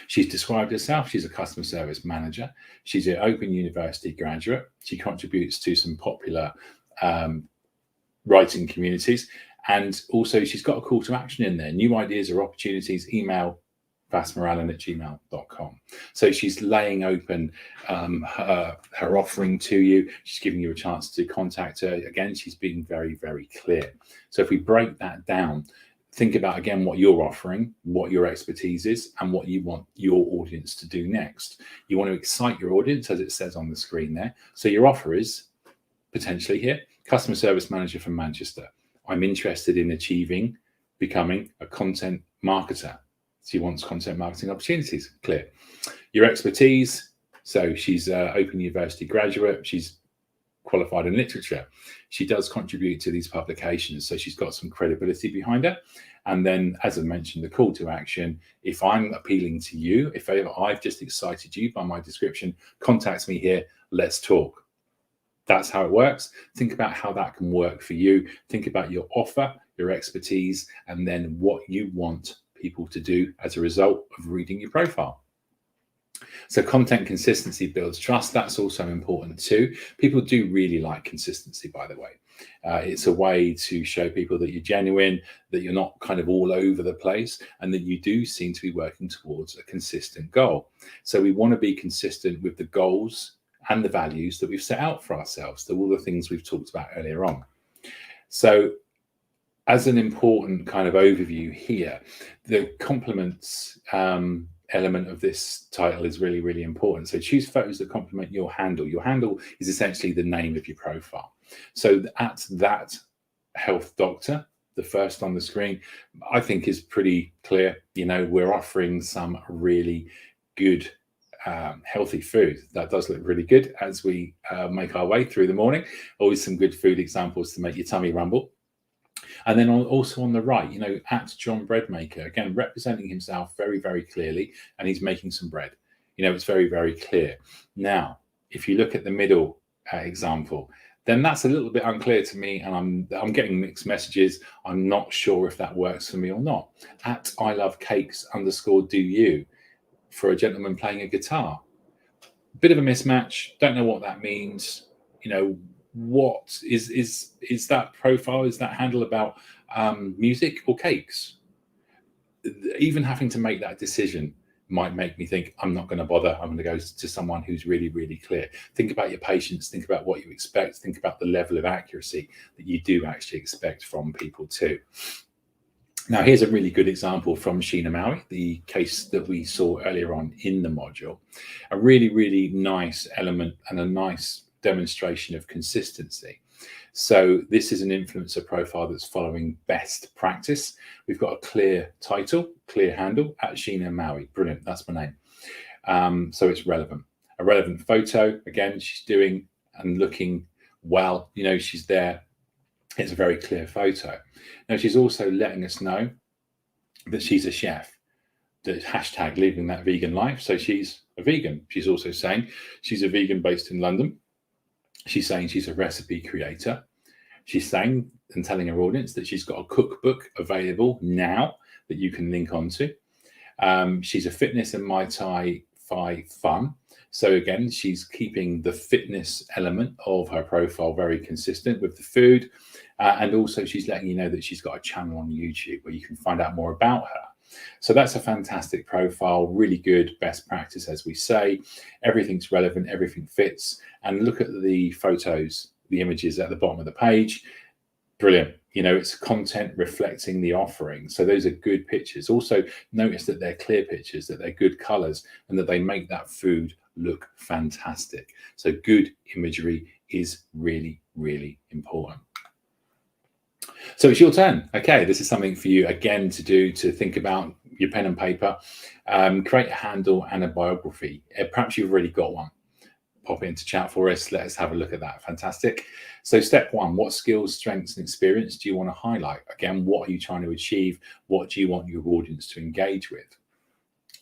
She's described herself. She's a customer service manager. She's an Open University graduate. She contributes to some popular writing communities. And also she's got a call to action in there. New ideas or opportunities, email fatimaallen@gmail.com. So she's laying open her offering to you. She's giving you a chance to contact her. Again, she's being very, very clear. So if we break that down, think about, again, what you're offering, what your expertise is, and what you want your audience to do next. You want to excite your audience, as it says on the screen there. So your offer is potentially here, customer service manager from Manchester. I'm interested in becoming a content marketer. She wants content marketing opportunities, clear. Your expertise, so she's an Open University graduate. She's qualified in literature. She does contribute to these publications, so she's got some credibility behind her. And then, as I mentioned, the call to action, if I'm appealing to you, if I've just excited you by my description, contact me here, let's talk. That's how it works. Think about how that can work for you. Think about your offer, your expertise, and then what you want people to do as a result of reading your profile. So content consistency builds trust. That's also important too. People do really like consistency, by the way. It's a way to show people that you're genuine, that you're not kind of all over the place, and that you do seem to be working towards a consistent goal. So we want to be consistent with the goals and the values that we've set out for ourselves. They're all the things we've talked about earlier on. So as an important kind of overview here, the compliments element of this title is really, really important. So choose photos that complement your handle. Your handle is essentially the name of your profile. So at That Health Doctor, the first on the screen, I think is pretty clear. We're offering some really good healthy food. That does look really good as we make our way through the morning. Always some good food examples to make your tummy rumble. And then also on the right, at John Breadmaker, again, representing himself very, very clearly, and he's making some bread. It's very, very clear. Now, if you look at the middle example, then that's a little bit unclear to me, and I'm getting mixed messages. I'm not sure if that works for me or not. At I Love Cakes_do you, for a gentleman playing a guitar. Bit of a mismatch. Don't know what that means. What is that profile? Is that handle about music or cakes? Even having to make that decision might make me think, I'm not going to bother. I'm going to go to someone who's really, really clear. Think about your patience. Think about what you expect. Think about the level of accuracy that you do actually expect from people too. Now, here's a really good example from Sheena Maui, the case that we saw earlier on in the module. A really, really nice element and a nice demonstration of consistency. So this is an influencer profile that's following best practice. We've got a clear title, clear handle, at Sheena Maui. Brilliant, that's my name. So it's relevant. A relevant photo, again, she's doing and looking well. She's there. It's a very clear photo. Now, she's also letting us know that she's a chef. The hashtag living that vegan life. So she's a vegan. She's also saying she's a vegan based in London. She's saying she's a recipe creator. She's saying and telling her audience that she's got a cookbook available now that you can link onto. She's a fitness and Muay Thai fun. So again, she's keeping the fitness element of her profile very consistent with the food. And also she's letting you know that she's got a channel on YouTube where you can find out more about her. So that's a fantastic profile, really good, best practice, as we say. Everything's relevant, everything fits. And look at the photos the images at the bottom of the page. Brilliant. It's content reflecting the offering. So those are good pictures. Also, notice that they're clear pictures, that they're good colors, and that they make that food look fantastic. So good imagery is really, really important. So it's your turn. Okay, this is something for you again to do, to think about your pen and paper. Create a handle and a biography. Perhaps you've already got one. Pop it into chat for us. Let us have a look at that. Fantastic. So step one, what skills, strengths, and experience do you want to highlight? Again, what are you trying to achieve? What do you want your audience to engage with?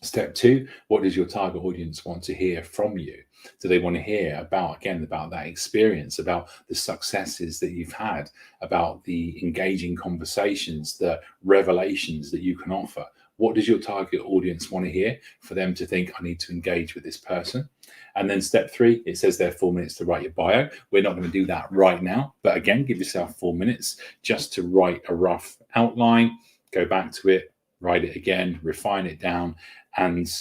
Step two, what does your target audience want to hear from you? Do they want to hear about that experience, about the successes that you've had, about the engaging conversations, the revelations that you can offer? What does your target audience want to hear for them to think, I need to engage with this person? And then step three, it says there 4 minutes to write your bio. We're not going to do that right now, but again, give yourself 4 minutes just to write a rough outline, go back to it, write it again, refine it down. And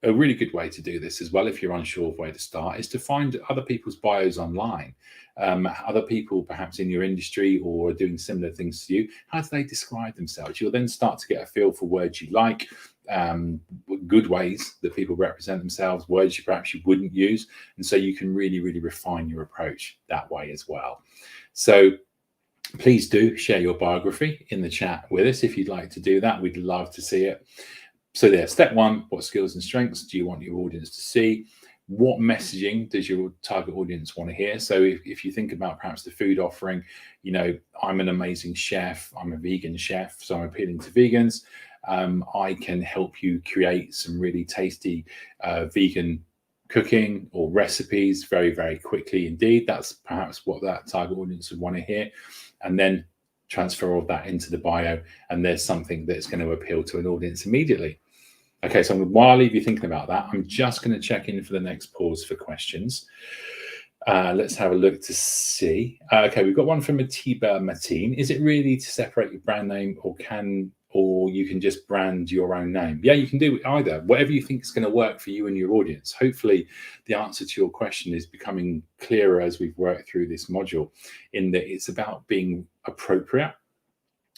a really good way to do this as well, if you're unsure of where to start, is to find other people's bios online. Other people perhaps in your industry or doing similar things to you. How do they describe themselves? You'll then start to get a feel for words you like, good ways that people represent themselves, words perhaps you wouldn't use. And so you can really, really refine your approach that way as well. So please do share your biography in the chat with us if you'd like to do that. We'd love to see it. So there, step one, what skills and strengths do you want your audience to see? What messaging does your target audience want to hear? So if you think about perhaps the food offering, I'm an amazing chef, I'm a vegan chef, so I'm appealing to vegans. I can help you create some really tasty vegan cooking or recipes very, very quickly indeed. That's perhaps what that target audience would want to hear. And then transfer all of that into the bio, and there's something that's going to appeal to an audience immediately. Okay, so while I leave you thinking about that, I'm just going to check in for the next pause for questions. Let's have a look to see. Okay, we've got one from Atiba Mateen. Is it really to separate your brand name, or you can just brand your own name? Yeah, you can do either. Whatever you think is going to work for you and your audience. Hopefully, the answer to your question is becoming clearer as we've worked through this module, in that it's about being appropriate.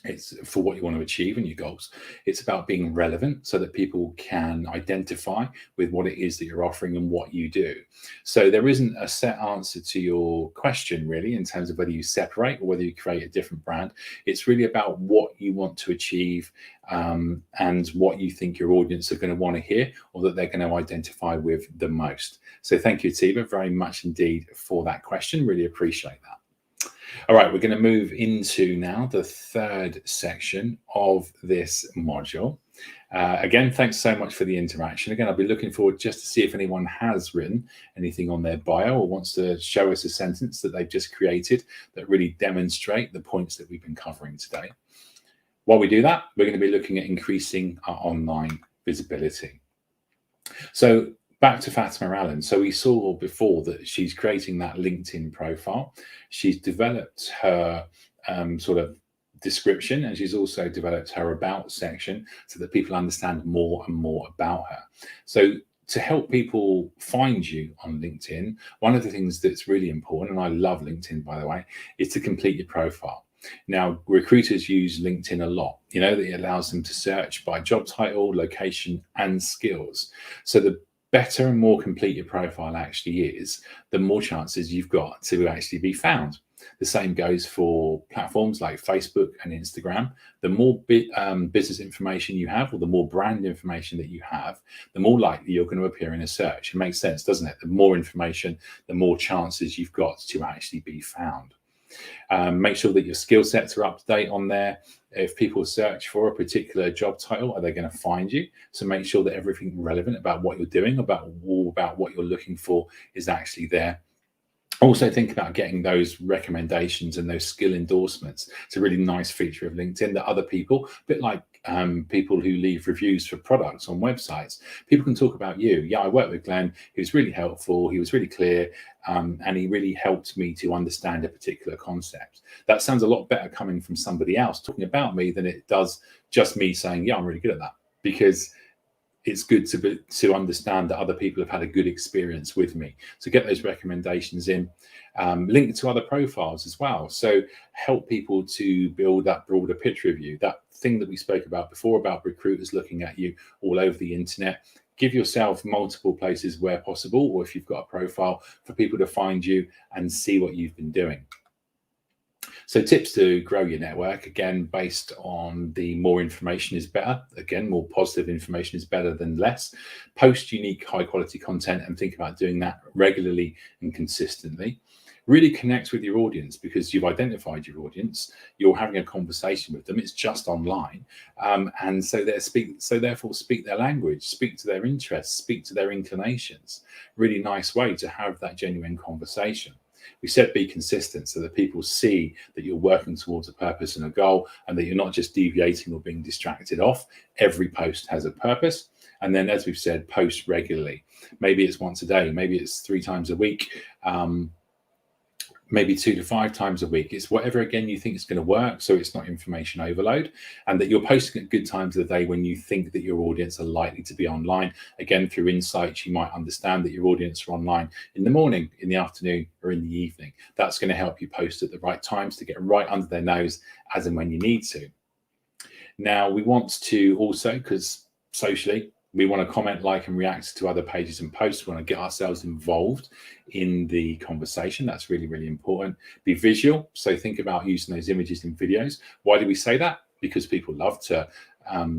It's for what you want to achieve in your goals. It's about being relevant so that people can identify with what it is that you're offering and what you do. So there isn't a set answer to your question, really, in terms of whether you separate or whether you create a different brand. It's really about what you want to achieve and what you think your audience are going to want to hear, or that they're going to identify with the most. So thank you, Atiba, very much indeed for that question. Really appreciate that. All right, we're going to move into now the third section of this module. Again, thanks so much for the interaction. Again, I'll be looking forward just to see if anyone has written anything on their bio or wants to show us a sentence that they've just created that really demonstrate the points that we've been covering today. While we do that, we're going to be looking at increasing our online visibility. So back to Fatima Allen. So we saw before that she's creating that LinkedIn profile. She's developed her sort of description, and she's also developed her about section so that people understand more and more about her. So to help people find you on LinkedIn, one of the things that's really important, and I love LinkedIn, by the way, is to complete your profile. Now, recruiters use LinkedIn a lot. That it allows them to search by job title, location, and skills. So the better and more complete your profile actually is, the more chances you've got to actually be found. The same goes for platforms like Facebook and Instagram. The more business information you have, or the more brand information that you have, the more likely you're going to appear in a search. It makes sense, doesn't it? The more information, the more chances you've got to actually be found. Make sure that your skill sets are up to date on there. If people search for a particular job title, are they going to find you? So make sure that everything relevant about what you're doing, about what you're looking for, is actually there. Also think about getting those recommendations and those skill endorsements. It's a really nice feature of LinkedIn that other people, a bit like people who leave reviews for products on websites, people can talk about you. Yeah, I worked with Glenn. He was really helpful. He was really clear. And he really helped me to understand a particular concept. That sounds a lot better coming from somebody else talking about me than it does just me saying, yeah, I'm really good at that. Because it's good to understand that other people have had a good experience with me. So get those recommendations in, link to other profiles as well. So help people to build that broader picture of you. That thing that we spoke about before about recruiters looking at you all over the internet. Give yourself multiple places where possible, or if you've got a profile, for people to find you and see what you've been doing. So tips to grow your network, again, based on the more information is better. Again, more positive information is better than less. Post unique, high quality content and think about doing that regularly and consistently. Really connect with your audience, because you've identified your audience. You're having a conversation with them. It's just online. And so therefore speak their language, speak to their interests, speak to their inclinations. Really nice way to have that genuine conversation. We said be consistent so that people see that you're working towards a purpose and a goal, and that you're not just deviating or being distracted off. Every post has a purpose. And then, as we've said, post regularly. Maybe it's once a day, maybe it's 3 times a week, maybe 2 to 5 times a week. It's whatever, again, you think is going to work, so it's not information overload, and that you're posting at good times of the day when you think that your audience are likely to be online. Again, through insights, you might understand that your audience are online in the morning, in the afternoon, or in the evening. That's going to help you post at the right times to get right under their nose as and when you need to. Now, we want to also, because socially, we want to comment, like, and react to other pages and posts. We want to get ourselves involved in the conversation. That's really, really important. Be visual. So think about using those images in videos. Why do we say that? Because people love to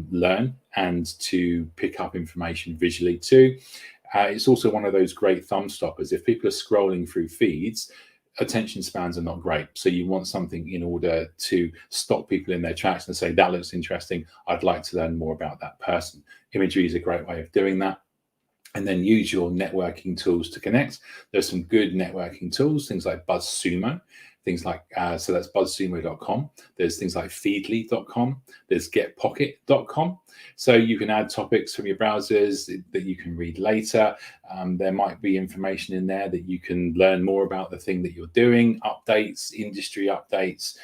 learn and to pick up information visually too. It's also one of those great thumb stoppers. If people are scrolling through feeds, attention spans are not great. So you want something in order to stop people in their tracks and say, that looks interesting. I'd like to learn more about that person. Imagery is a great way of doing that. And then use your networking tools to connect. There's some good networking tools, things like BuzzSumo, things like, so that's buzzsumo.com. There's things like feedly.com. There's getpocket.com. So you can add topics from your browsers that you can read later. There might be information in there that you can learn more about the thing that you're doing, updates, industry updates,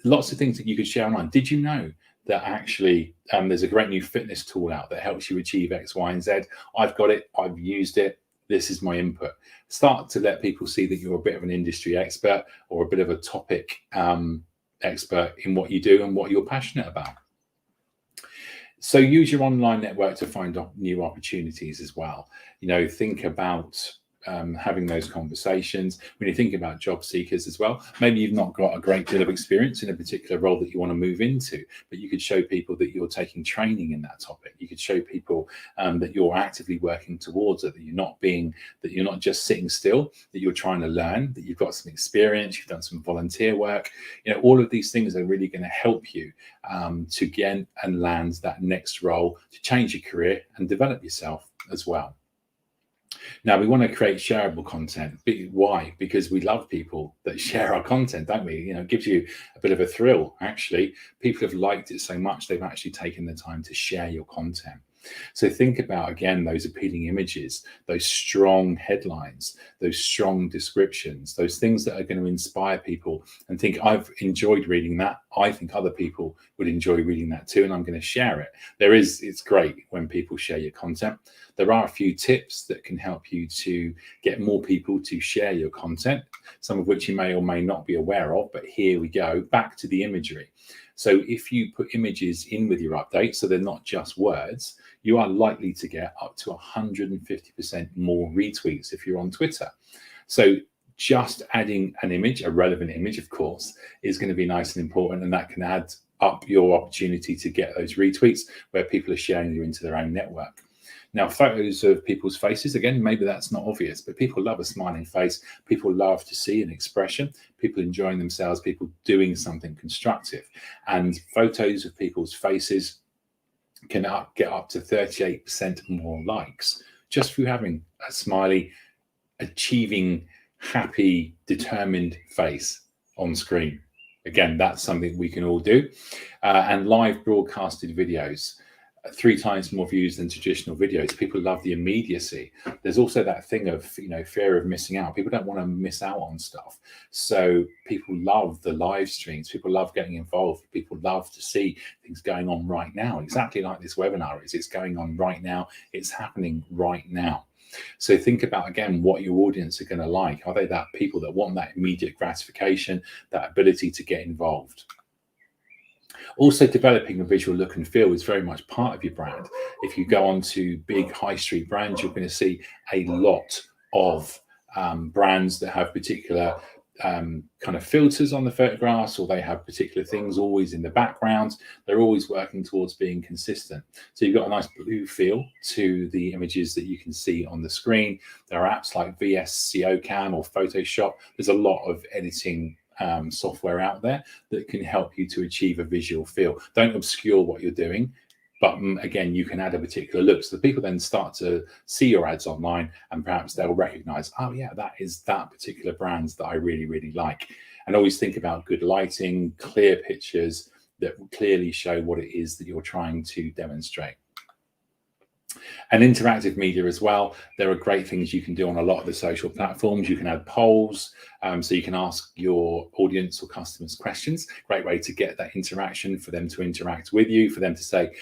lots of things that you could share online. Did you know that actually there's a great new fitness tool out that helps you achieve X, Y, and Z? I've got it. I've used it. This is my input. Start to let people see that you're a bit of an industry expert or a bit of a topic expert in what you do and what you're passionate about. So use your online network to find new opportunities as well. You know, think about having those conversations. When you think about job seekers as well, maybe you've not got a great deal of experience in a particular role that you want to move into, but you could show people that you're taking training in that topic. You could show people that you're actively working towards it, that you're not just sitting still, that you're trying to learn, that you've got some experience, you've done some volunteer work. You know, all of these things are really going to help you to get and land that next role, to change your career and develop yourself as well. Now, we want to create shareable content. Why? Because we love people that share our content, don't we? You know, it gives you a bit of a thrill, actually. People have liked it so much, they've actually taken the time to share your content. So think about, again, those appealing images, those strong headlines, those strong descriptions, those things that are going to inspire people and think, I've enjoyed reading that. I think other people would enjoy reading that too, and I'm going to share it. It's great when people share your content. There are a few tips that can help you to get more people to share your content, some of which you may or may not be aware of, but here we go, back to the imagery. So if you put images in with your updates, so they're not just words, you are likely to get up to 150% more retweets if you're on Twitter. So just adding an image, a relevant image, of course, is going to be nice and important, and that can add up your opportunity to get those retweets where people are sharing you into their own network. Now, photos of people's faces, again, maybe that's not obvious, but people love a smiling face. People love to see an expression, people enjoying themselves, people doing something constructive. And photos of people's faces can get up to 38% more likes just through having a smiley, achieving, happy, determined face on screen. Again, that's something we can all do. And live broadcasted videos. 3 times more views than traditional videos. People love the immediacy. There's also that thing of, fear of missing out. People don't want to miss out on stuff. So people love the live streams. People love getting involved. People love to see things going on right now, exactly like this webinar is. It's going on right now. It's happening right now. So think about, again, what your audience are going to like. Are they that people that want that immediate gratification, that ability to get involved? Also, developing a visual look and feel is very much part of your brand. If you go on to big high street brands, you're going to see a lot of brands that have particular kind of filters on the photographs, or they have particular things always in the background. They're always working towards being consistent. So you've got a nice blue feel to the images that you can see on the screen. There are apps like VSCO-Cam or Photoshop. There's a lot of editing software out there that can help you to achieve a visual feel. Don't obscure what you're doing, but again, you can add a particular look, so the people then start to see your ads online, and perhaps they'll recognize, oh yeah, that is that particular brand that I really, really like. And always think about good lighting, clear pictures that clearly show what it is that you're trying to demonstrate. And interactive media as well. There are great things you can do on a lot of the social platforms. You can add polls, so you can ask your audience or customers questions. Great way to get that interaction, for them to interact with you, for them to say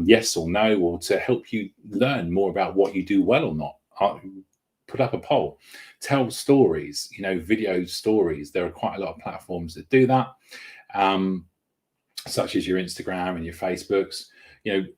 yes or no, or to help you learn more about what you do well or not. Put up a poll. Tell stories, video stories. There are quite a lot of platforms that do that, such as your Instagram and your Facebooks.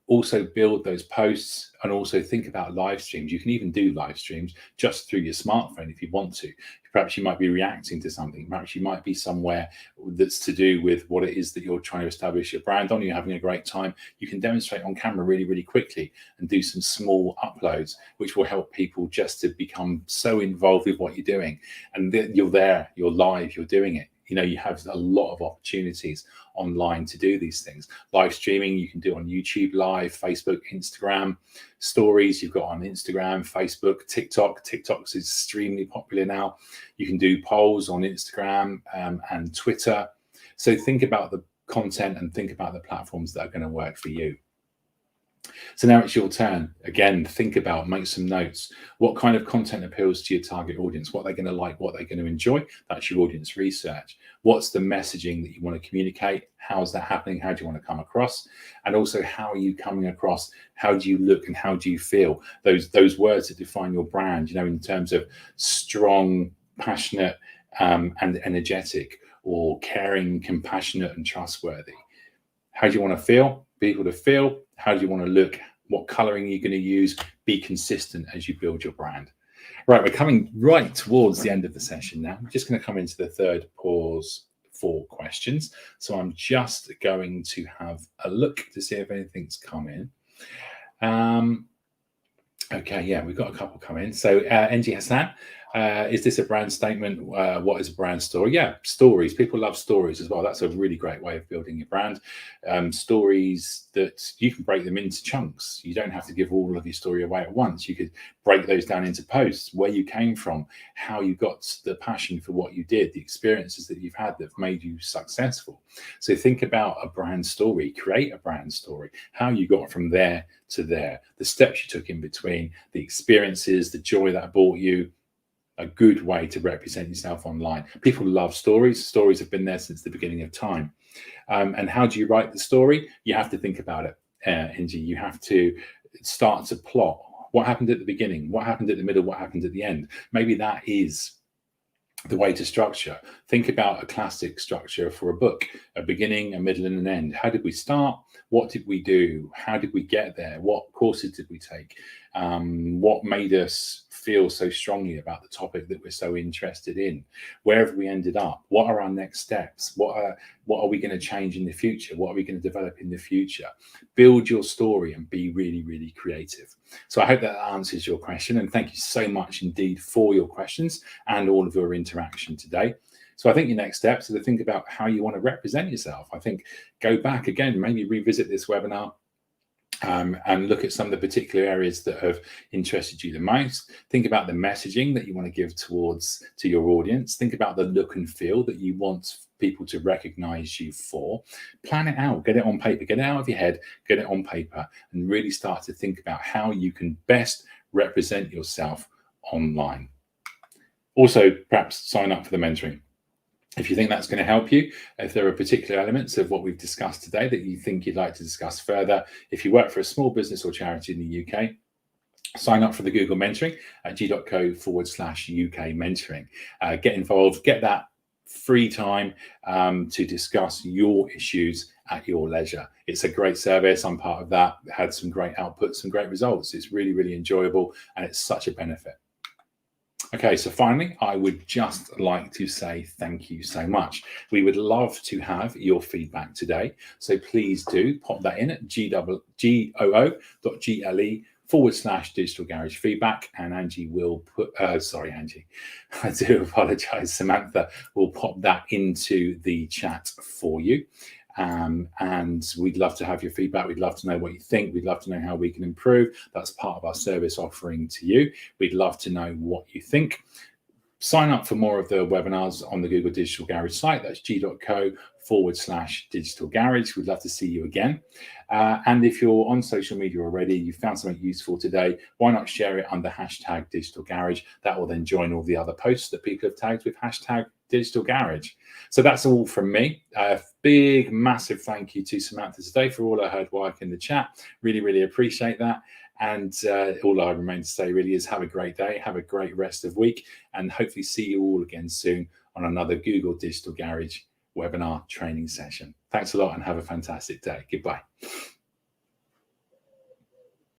Also build those posts, and also think about live streams. You can even do live streams just through your smartphone if you want to. Perhaps you might be reacting to something. Perhaps you might be somewhere that's to do with what it is that you're trying to establish your brand on. You're having a great time. You can demonstrate on camera really, really quickly and do some small uploads, which will help people just to become so involved with what you're doing. And you're there, you're live, you're doing it. You have a lot of opportunities online to do these things. Live streaming, you can do on YouTube Live, Facebook, Instagram. Stories, you've got on Instagram, Facebook, TikTok. TikTok's extremely popular now. You can do polls on Instagram and Twitter. So think about the content and think about the platforms that are going to work for you. So now it's your turn. Again, think about, make some notes. What kind of content appeals to your target audience? What they're going to like, what they're going to enjoy? That's your audience research. What's the messaging that you want to communicate? How's that happening? How do you want to come across? And also, how are you coming across? How do you look and how do you feel? Those words that define your brand, in terms of strong, passionate, and energetic, or caring, compassionate, and trustworthy. How do you want to feel? People to feel. How do you want to look? What coloring are you going to use? Be consistent as you build your brand. Right, we're coming right towards the end of the session now. I'm just going to come into the third pause for questions. So I'm just going to have a look to see if anything's come in. Okay, yeah, we've got a couple come in. So NG Hassan, is this a brand statement? What is a brand story? Yeah, stories. People love stories as well. That's a really great way of building your brand. Stories that you can break them into chunks. You don't have to give all of your story away at once. You could break those down into posts, where you came from, how you got the passion for what you did, the experiences that you've had that have made you successful. So think about a brand story, create a brand story, how you got from there to there, the steps you took in between, the experiences, the joy that brought you. A good way to represent yourself online. People love stories. Stories have been there since the beginning of time. And how do you write the story? You have to think about it, Angie. You have to start to plot. What happened at the beginning? What happened at the middle? What happened at the end? Maybe that is the way to structure. Think about a classic structure for a book: a beginning, a middle, and an end. How did we start? What did we do? How did we get there? What courses did we take? What made us feel so strongly about the topic that we're so interested in? Where have we ended up? What are our next steps? What are we going to change in the future? What are we going to develop in the future? Build your story and be really, really creative. So I hope that answers your question, and thank you so much indeed for your questions and all of your interaction today. So I think your next steps are to think about how you want to represent yourself. I think go back again, maybe revisit this webinar, and look at some of the particular areas that have interested you the most. Think about the messaging that you want to give to your audience. Think about the look and feel that you want people to recognize you for, plan it out, get it on paper, get it out of your head, get it on paper, and really start to think about how you can best represent yourself online. Also, perhaps sign up for the mentoring. If you think that's going to help you, if there are particular elements of what we've discussed today that you think you'd like to discuss further, if you work for a small business or charity in the UK, sign up for the Google Mentoring at g.co/UK mentoring. Get involved, get that free time to discuss your issues at your leisure. It's a great service. I'm part of that. Had some great outputs, some great results. It's really, really enjoyable, and it's such a benefit. Okay, so finally, I would just like to say thank you so much. We would love to have your feedback today. So please do pop that in at goo.gle/digital garage feedback, and Angie will put, sorry, Angie, I do apologize. Samantha will pop that into the chat for you. And we'd love to have your feedback. We'd love to know what you think. We'd love to know how we can improve. That's part of our service offering to you. We'd love to know what you think. Sign up for more of the webinars on the Google Digital Garage site. That's g.co/digital garage. We'd love to see you again. And if you're on social media already, you found something useful today, why not share it under #digital garage? That will then join all the other posts that people have tagged with #digital garage. So that's all from me. A big, massive thank you to Samantha today for all her hard work in the chat. Really, really appreciate that. And all I remain to say really is have a great day, have a great rest of week, and hopefully see you all again soon on another Google Digital Garage webinar training session. Thanks a lot and have a fantastic day. Goodbye.